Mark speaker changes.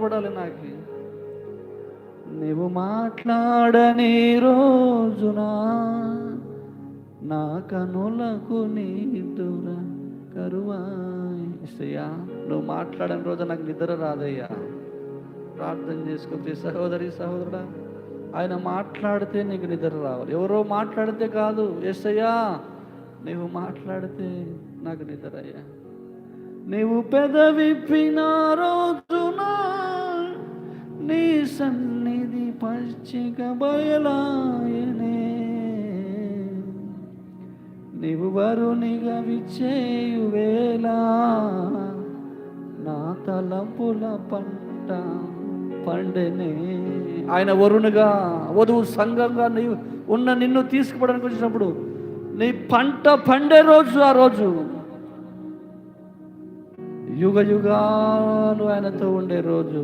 Speaker 1: కనబడాలి నాకు. నీవు మాట్లాడని రోజున నా కనులకు నిద్ర కరువాయ్యా. నువ్వు మాట్లాడని రోజు నాకు నిద్ర రాదయ్యా. ప్రార్థన చేసుకో సహోదరి సహోదరుడా. ఆయన మాట్లాడితే నీకు నిద్ర రావాలి. ఎవరో మాట్లాడితే కాదు. యేసయ్యా నీవు మాట్లాడితే నాకు నిద్ర అయ్యా. నీవు పెదవిప్పిన రోజున నీ సన్నిధి పచ్చిక బయలాయనే. నీవు వరునిగా విచ్చేయు వేళ నా తలంపుల పంట పండెనే. ఆయన వరుణుగా వధువు సంఘంగా నీవు ఉన్న నిన్ను తీసుకుపోవడానికి వచ్చినప్పుడు నీ పంట పండే రోజు ఆ రోజు. యుగ యుగాలు ఆయనతో ఉండే రోజు.